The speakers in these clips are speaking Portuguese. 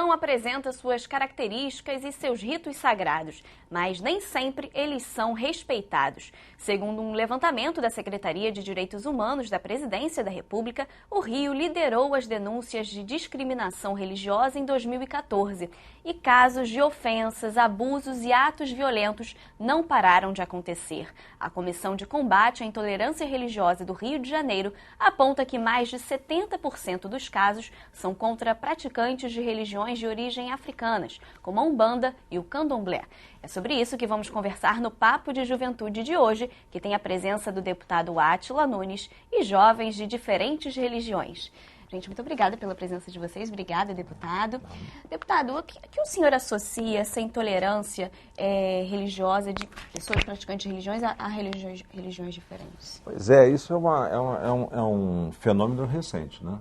religião apresenta suas características e seus ritos sagrados, mas nem sempre eles são respeitados. Segundo um levantamento da Secretaria de Direitos Humanos da Presidência da República, o Rio liderou as denúncias de discriminação religiosa em 2014 e casos de ofensas, abusos e atos violentos não pararam de acontecer. A Comissão de Combate à Intolerância Religiosa do Rio de Janeiro aponta que mais de 70% dos casos são contra praticantes de religiões de origem africanas, como a Umbanda e o Candomblé. É sobre isso que vamos conversar no Papo de Juventude de hoje, que tem a presença do deputado Átila Nunes e jovens de diferentes religiões. Gente, muito obrigada pela presença de vocês. Obrigada, deputado. Deputado, o que o senhor associa essa intolerância religiosa de pessoas praticantes de religiões a religiões diferentes? Pois é, isso é um fenômeno recente, né?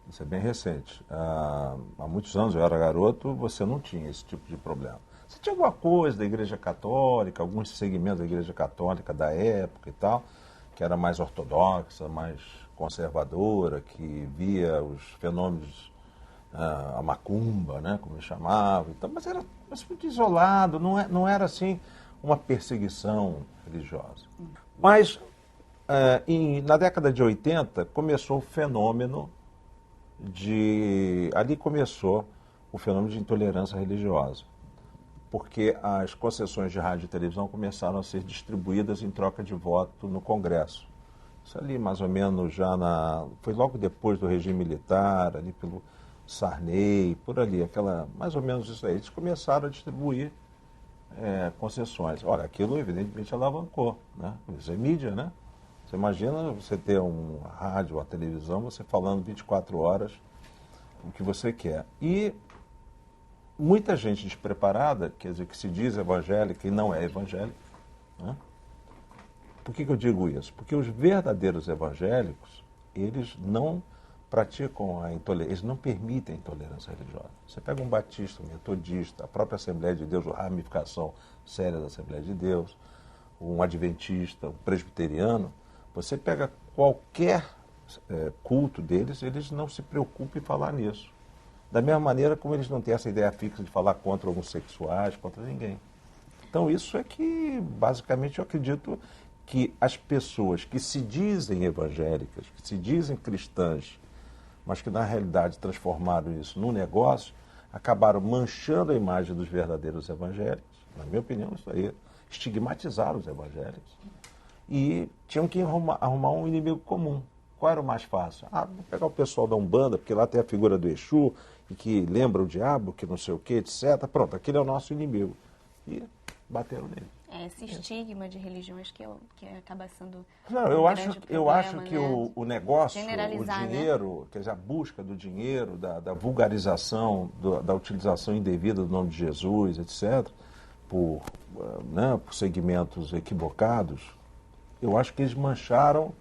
Isso é bem recente. Há muitos anos, eu era garoto, você não tinha esse tipo de problema. Você tinha alguma coisa da Igreja Católica, alguns segmentos da Igreja Católica da época e tal, que era mais ortodoxa, mais conservadora, que via os fenômenos, a macumba, né, como eles chamavam, então, mas era muito isolado, não era assim uma perseguição religiosa. Mas na década de 80 começou o fenômeno ali começou o fenômeno de intolerância religiosa, porque as concessões de rádio e televisão começaram a ser distribuídas em troca de voto no Congresso. Isso ali mais ou menos foi logo depois do regime militar, ali pelo Sarney, por ali, mais ou menos isso aí. Eles começaram a distribuir concessões. Olha, aquilo evidentemente alavancou, né? Isso é mídia, né? Você imagina você ter um rádio, uma televisão, você falando 24 horas o que você quer. E muita gente despreparada, quer dizer, que se diz evangélica e não é evangélica, né? Por que eu digo isso? Porque os verdadeiros evangélicos, eles não praticam a intolerância, eles não permitem a intolerância religiosa. Você pega um batista, um metodista, a própria Assembleia de Deus, a ramificação séria da Assembleia de Deus, um adventista, um presbiteriano, você pega qualquer culto deles, eles não se preocupam em falar nisso. Da mesma maneira como eles não têm essa ideia fixa de falar contra homossexuais, contra ninguém. Então isso é que, basicamente, eu acredito que as pessoas que se dizem evangélicas, que se dizem cristãs, mas que na realidade transformaram isso num negócio, acabaram manchando a imagem dos verdadeiros evangélicos. Na minha opinião, isso aí estigmatizaram os evangélicos. E tinham que arrumar um inimigo comum. Qual era o mais fácil? Vou pegar o pessoal da Umbanda, porque lá tem a figura do Exu, e que lembra o diabo, que não sei o quê, etc. Pronto, aquele é o nosso inimigo. E bateram nele. Esse estigma de religiões que acaba sendo eu acho que né? o negócio, o dinheiro, né? quer dizer, a busca do dinheiro, da vulgarização, da utilização indevida do nome de Jesus, etc., por segmentos equivocados, eu acho que eles mancharam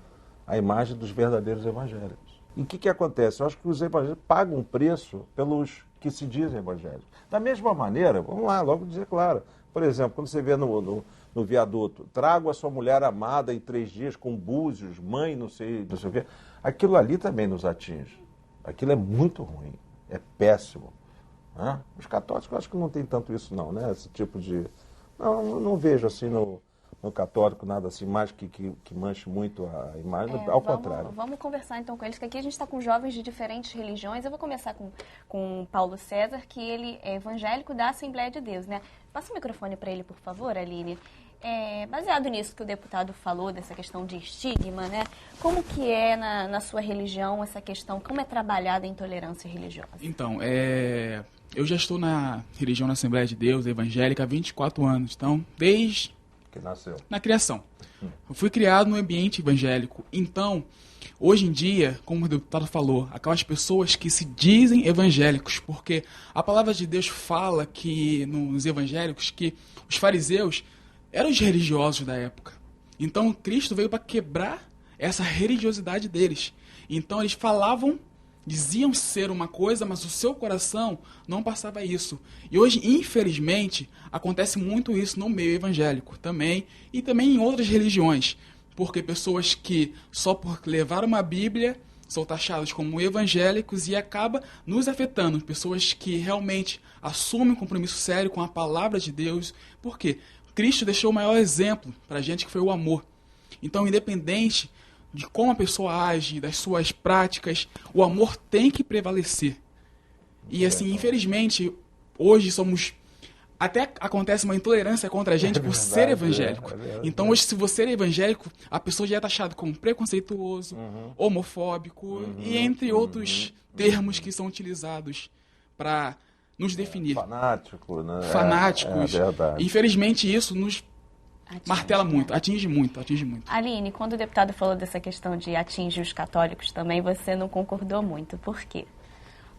a imagem dos verdadeiros evangélicos. E o que acontece? Eu acho que os evangélicos pagam um preço pelos que se dizem evangélicos. Da mesma maneira, vamos lá, logo dizer claro, por exemplo, quando você vê no viaduto, trago a sua mulher amada em 3 dias com búzios, mãe, não sei o quê, aquilo ali também nos atinge. Aquilo é muito ruim, é péssimo. Né? Os católicos, eu acho que não tem tanto isso não, né? Esse tipo de... Não vejo assim no católico nada assim, mais que manche muito a imagem, ao contrário. Vamos conversar então com eles, que aqui a gente está com jovens de diferentes religiões. Eu vou começar com Paulo César, que ele é evangélico da Assembleia de Deus, né? Passa o microfone para ele, por favor, Aline. Baseado nisso que o deputado falou, dessa questão de estigma, né? Como que é na sua religião essa questão, como é trabalhada a intolerância religiosa? Então, eu já estou na religião na Assembleia de Deus, evangélica, há 24 anos. Então, desde que nasceu na criação. Eu fui criado no ambiente evangélico. Então, hoje em dia, como o deputado falou, aquelas pessoas que se dizem evangélicos, porque a palavra de Deus fala que nos evangélicos que os fariseus eram os religiosos da época. Então, Cristo veio para quebrar essa religiosidade deles. Então, eles diziam ser uma coisa, mas o seu coração não passava isso. E hoje, infelizmente, acontece muito isso no meio evangélico também, e também em outras religiões. Porque pessoas que, só por levar uma Bíblia, são taxados como evangélicos e acaba nos afetando. Pessoas que realmente assumem um compromisso sério com a palavra de Deus. Por quê? Cristo deixou o maior exemplo para a gente, que foi o amor. Então, independente de como a pessoa age, das suas práticas, o amor tem que prevalecer. E assim, infelizmente, hoje somos... Até acontece uma intolerância contra a gente por ser evangélico. Então, hoje, se você é evangélico, a pessoa já é taxada como preconceituoso, homofóbico, e entre outros termos que são utilizados para nos definir. Fanático, né? Fanáticos. É verdade. Infelizmente, isso nos martela muito, atinge muito. Aline, quando o deputado falou dessa questão de atingir os católicos também, você não concordou muito. Por quê?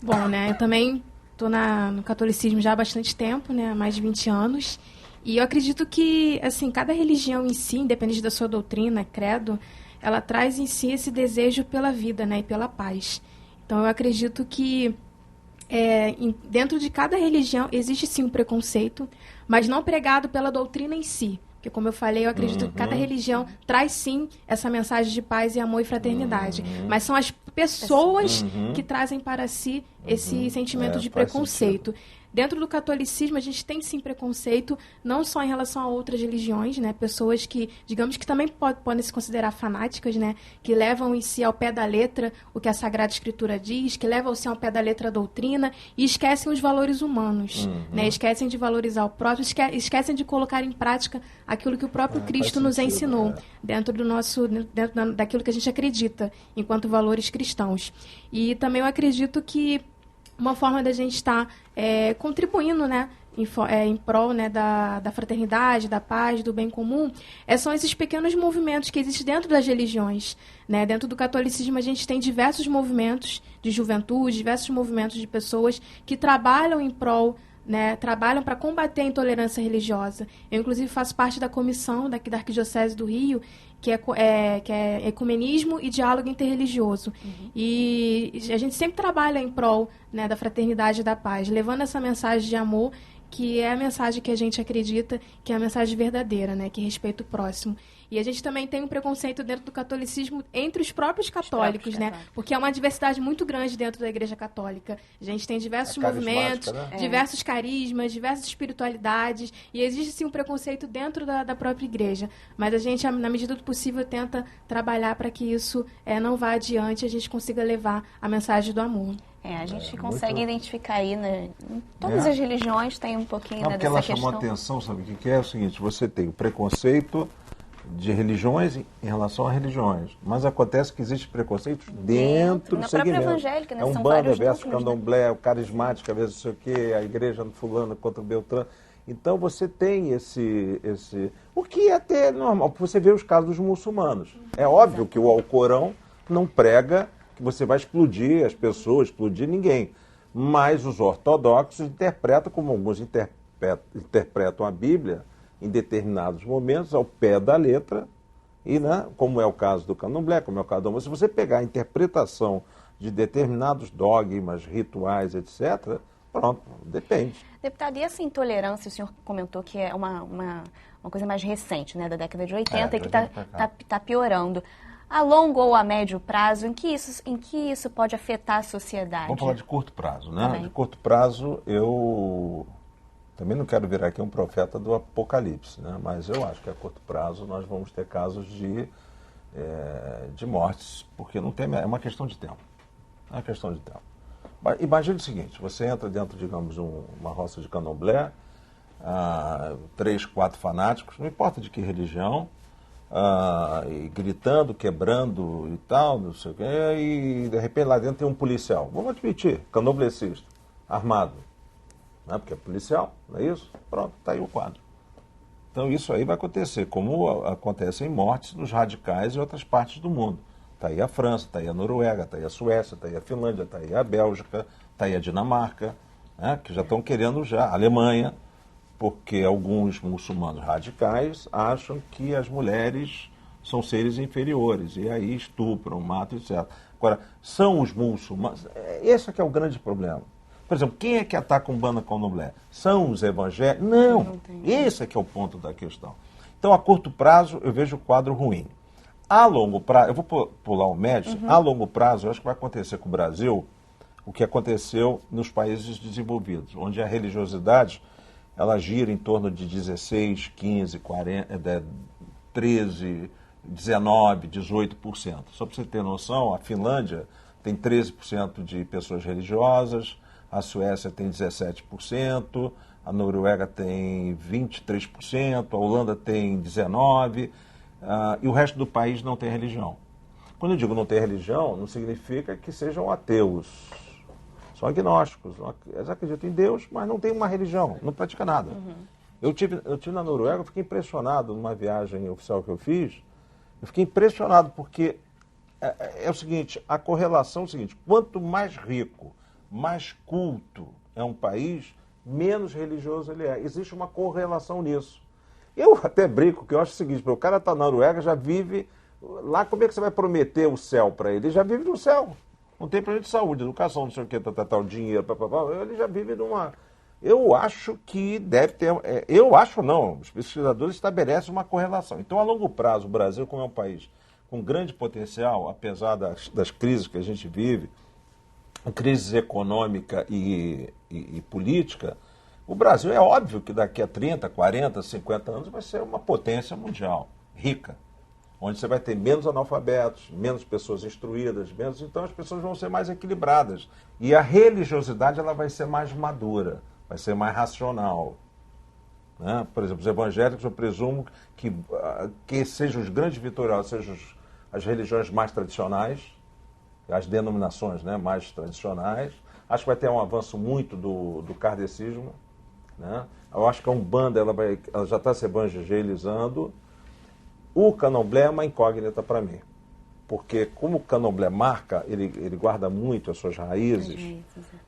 Bom, né, eu também estou no catolicismo já há bastante tempo, né, há mais de 20 anos, e eu acredito que, assim, cada religião em si, independente da sua doutrina, credo, ela traz em si esse desejo pela vida, né, e pela paz. Então, eu acredito que dentro de cada religião existe, sim, um preconceito, mas não pregado pela doutrina em si. Porque, como eu falei, eu acredito que cada religião traz, sim, essa mensagem de paz e amor e fraternidade. Mas são as pessoas que trazem para si esse sentimento de preconceito. Dentro do catolicismo, a gente tem, sim, preconceito, não só em relação a outras religiões, né? Pessoas que, digamos que também podem se considerar fanáticas, né? Que levam em si ao pé da letra o que a Sagrada Escritura diz, que levam ao pé da letra a doutrina e esquecem os valores humanos, né? Esquecem de valorizar o próprio, esquecem de colocar em prática aquilo que o próprio Cristo nos ensinou, dentro daquilo que a gente acredita, enquanto valores cristãos. E também eu acredito que uma forma da gente estar contribuindo, né, em prol, né, da fraternidade, da paz, do bem comum, são esses pequenos movimentos que existem dentro das religiões. Né? Dentro do catolicismo, a gente tem diversos movimentos de juventude, diversos movimentos de pessoas que trabalham em prol, né, trabalham para combater a intolerância religiosa. Eu, inclusive, faço parte da comissão daqui da Arquidiocese do Rio, que é ecumenismo e diálogo interreligioso. E a gente sempre trabalha em prol, né, da fraternidade e da paz, levando essa mensagem de amor, que é a mensagem que a gente acredita que é a mensagem verdadeira, né, que respeita o próximo. E a gente também tem um preconceito dentro do catolicismo entre os próprios católicos, né? Porque é uma diversidade muito grande dentro da Igreja Católica. A gente tem diversos movimentos, né? Diversos carismas, diversas espiritualidades, e existe, sim, um preconceito dentro da própria Igreja. Mas a gente, na medida do possível, tenta trabalhar para que isso não vá adiante e a gente consiga levar a mensagem do amor. A gente consegue identificar aí, né? Em todas as religiões tem um pouquinho, né, dessa questão. Porque ela chamou a atenção, sabe o que é? É o seguinte, você tem o preconceito de religiões em relação a religiões, mas acontece que existe preconceito dentro do segmento. Na própria evangélica, né? São Umbanda versus Candomblé, o carismático, às vezes não sei o quê, a igreja do fulano contra o Beltrano. Então você tem esse... O que é até normal, você vê os casos dos muçulmanos. É óbvio que o Alcorão não prega que você vai explodir as pessoas, explodir ninguém. Mas os ortodoxos interpretam, como alguns interpretam a Bíblia, em determinados momentos, ao pé da letra, e, né, como é o caso do Candomblé, como é o caso do... Se você pegar a interpretação de determinados dogmas, rituais, etc., pronto, depende. Deputado, e essa intolerância, o senhor comentou que é uma coisa mais recente, né, da década de 80, e que está piorando. A longo ou a médio prazo, em que isso pode afetar a sociedade? Vamos falar de curto prazo, né? De curto prazo, eu também não quero virar aqui um profeta do apocalipse, né? Mas eu acho que a curto prazo nós vamos ter casos de mortes, porque não tem, é uma questão de tempo. É uma questão de tempo. Imagine o seguinte, você entra dentro, digamos, uma roça de candomblé, 3, 4 fanáticos, não importa de que religião, e gritando, quebrando e tal, não sei o quê, e de repente lá dentro tem um policial, vamos admitir, candomblessista, armado, né, porque é policial, não é isso? Pronto, está aí o quadro. Então isso aí vai acontecer, como acontecem mortes nos radicais em outras partes do mundo. Está aí a França, está aí a Noruega, está aí a Suécia, está aí a Finlândia, está aí a Bélgica, está aí a Dinamarca, né, que já estão querendo a Alemanha, porque alguns muçulmanos radicais acham que as mulheres são seres inferiores, e aí estupram, matam, etc. Agora, são os muçulmanos... Esse é que é o grande problema. Por exemplo, quem é que ataca Umbanda Candomblé? São os evangélicos? Não, esse é que é o ponto da questão. Então, a curto prazo, eu vejo o quadro ruim. A longo prazo, eu vou pular o médio, a longo prazo, eu acho que vai acontecer com o Brasil o que aconteceu nos países desenvolvidos, onde a religiosidade ela gira em torno de 16, 15, 40, 13, 19, 18%. Só para você ter noção, a Finlândia tem 13% de pessoas religiosas, a Suécia tem 17%, a Noruega tem 23%, a Holanda tem 19%, e o resto do país não tem religião. Quando eu digo não tem religião, não significa que sejam ateus. São agnósticos. Eles acreditam em Deus, mas não tem uma religião, não pratica nada. Eu tive na Noruega, eu fiquei impressionado numa viagem oficial que eu fiz. Eu fiquei impressionado porque é o seguinte, a correlação é o seguinte, quanto mais rico, mais culto é um país, menos religioso ele é. Existe uma correlação nisso. Eu até brinco que eu acho o seguinte, o cara está na Noruega, já vive... Lá como é que você vai prometer o céu para ele? Ele já vive no céu. Não tem problema de saúde, educação, não sei o que, tal, dinheiro, ele já vive numa... Eu acho que deve ter... eu acho não, os pesquisadores estabelecem uma correlação. Então, a longo prazo, o Brasil, como é um país com grande potencial, apesar das crises que a gente vive, crise econômica e política, o Brasil é óbvio que daqui a 30, 40, 50 anos vai ser uma potência mundial, rica, onde você vai ter menos analfabetos, menos pessoas instruídas, então as pessoas vão ser mais equilibradas. E a religiosidade ela vai ser mais madura, vai ser mais racional. Né? Por exemplo, os evangélicos, eu presumo que sejam os grandes vitoriosos, sejam as religiões mais tradicionais, as denominações, né, mais tradicionais. Acho que vai ter um avanço muito do kardecismo. Né? Eu acho que a Umbanda ela já está se evangelizando. O candomblé é uma incógnita para mim. Porque como o candomblé marca, ele guarda muito as suas raízes,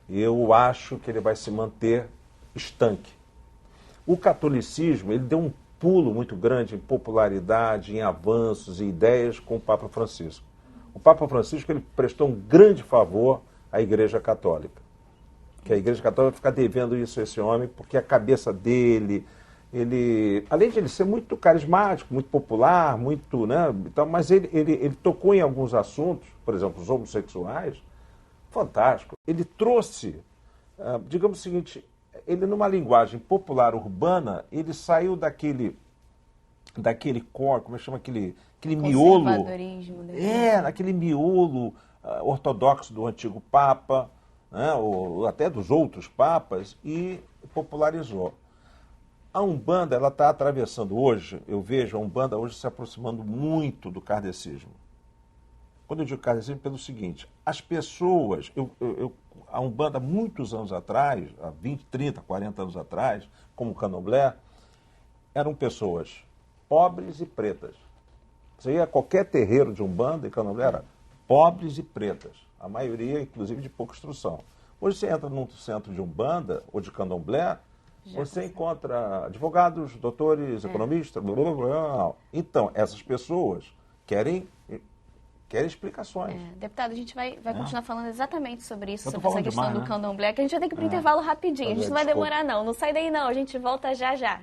eu acho que ele vai se manter estanque. O catolicismo ele deu um pulo muito grande em popularidade, em avanços e ideias com o Papa Francisco. O Papa Francisco ele prestou um grande favor à Igreja Católica. Que a Igreja Católica vai ficar devendo isso a esse homem, porque a cabeça dele, além de ele ser muito carismático, muito popular, muito, né, então, mas ele tocou em alguns assuntos, por exemplo, os homossexuais, fantástico. Ele trouxe, digamos o seguinte, ele numa linguagem popular urbana, ele saiu daquele core, como é que chama aquele miolo, aquele miolo ortodoxo do antigo Papa, né, ou até dos outros papas, e popularizou. A Umbanda, ela está atravessando hoje, eu vejo a Umbanda hoje se aproximando muito do kardecismo. Quando eu digo kardecismo, pelo seguinte, as pessoas, a Umbanda, muitos anos atrás, há 20, 30, 40 anos atrás, como o candomblé, eram pessoas pobres e pretas. Você ia a qualquer terreiro de Umbanda e candomblé, era pobres e pretas. A maioria, inclusive, de pouca instrução. Hoje você entra num centro de Umbanda ou de candomblé, você encontra advogados, doutores, economistas, blá, blá, blá. Então, essas pessoas querem explicações. Deputado, a gente vai continuar falando exatamente sobre isso, sobre essa questão do candomblé, que a gente vai ter que ir para o intervalo rapidinho. A gente não vai demorar não sai daí não, a gente volta já já.